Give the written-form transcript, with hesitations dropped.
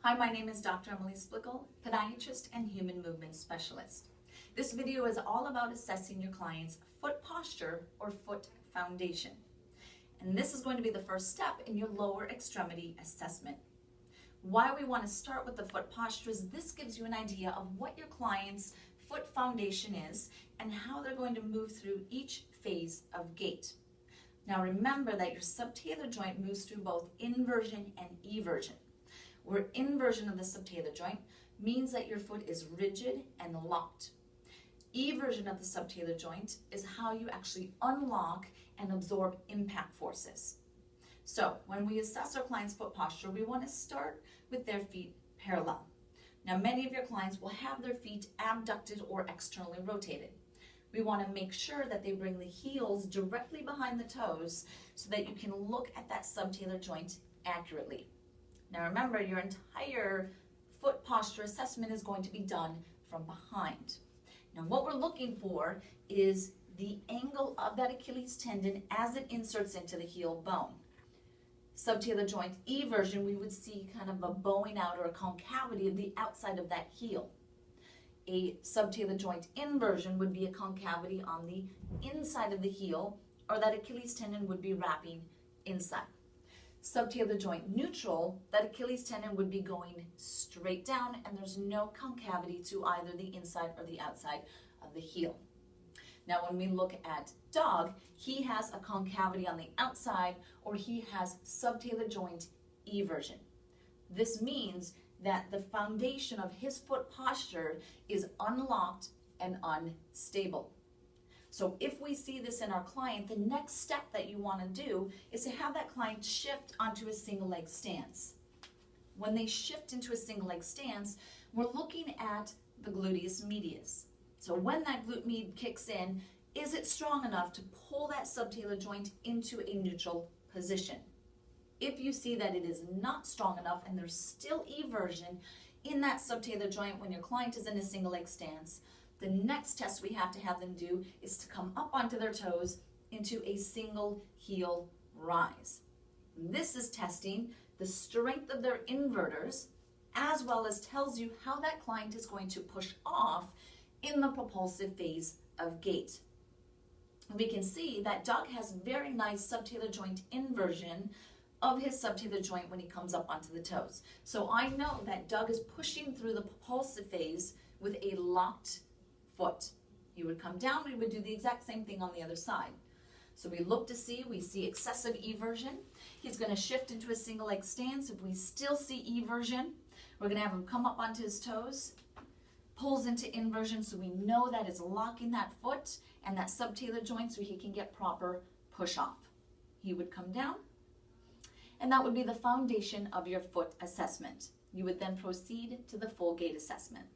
Hi, my name is Dr. Emily Splickle, podiatrist and human movement specialist. This video is all about assessing your client's foot posture or foot foundation. And this is going to be the first step in your lower extremity assessment. Why we want to start with the foot posture is this gives you an idea of what your client's foot foundation is and how they're going to move through each phase of gait. Now remember that your subtalar joint moves through both inversion and eversion. Where inversion of the subtalar joint means that your foot is rigid and locked. Eversion of the subtalar joint is how you actually unlock and absorb impact forces. So when we assess our client's foot posture, we want to start with their feet parallel. Now many of your clients will have their feet abducted or externally rotated. We want to make sure that they bring the heels directly behind the toes so that you can look at that subtalar joint accurately. Now remember, your entire foot posture assessment is going to be done from behind. Now what we're looking for is the angle of that Achilles tendon as it inserts into the heel bone. Subtalar joint eversion, we would see kind of a bowing out or a concavity of the outside of that heel. A subtalar joint inversion would be a concavity on the inside of the heel, or that Achilles tendon would be wrapping inside. Subtalar joint neutral, that Achilles tendon would be going straight down and there's no concavity to either the inside or the outside of the heel. Now when we look at dog, he has a concavity on the outside or he has subtalar joint eversion. This means that the foundation of his foot posture is unlocked and unstable. So if we see this in our client, the next step that you want to do is to have that client shift onto a single leg stance. When they shift into a single leg stance, we're looking at the gluteus medius. So when that glute med kicks in, is it strong enough to pull that subtalar joint into a neutral position? If you see that it is not strong enough and there's still eversion in that subtalar joint when your client is in a single leg stance, the next test we have them do is to come up onto their toes into a single heel rise. This is testing the strength of their inverters as well as tells you how that client is going to push off in the propulsive phase of gait. We can see that Doug has very nice subtalar joint inversion of his subtalar joint when he comes up onto the toes. So I know that Doug is pushing through the propulsive phase with a locked foot. He would come down, we would do the exact same thing on the other side. So we look to see, we see excessive eversion. He's going to shift into a single leg stance. If we still see eversion, we're going to have him come up onto his toes, pulls into inversion so we know that it's locking that foot and that subtalar joint so he can get proper push off. He would come down, and that would be the foundation of your foot assessment. You would then proceed to the full gait assessment.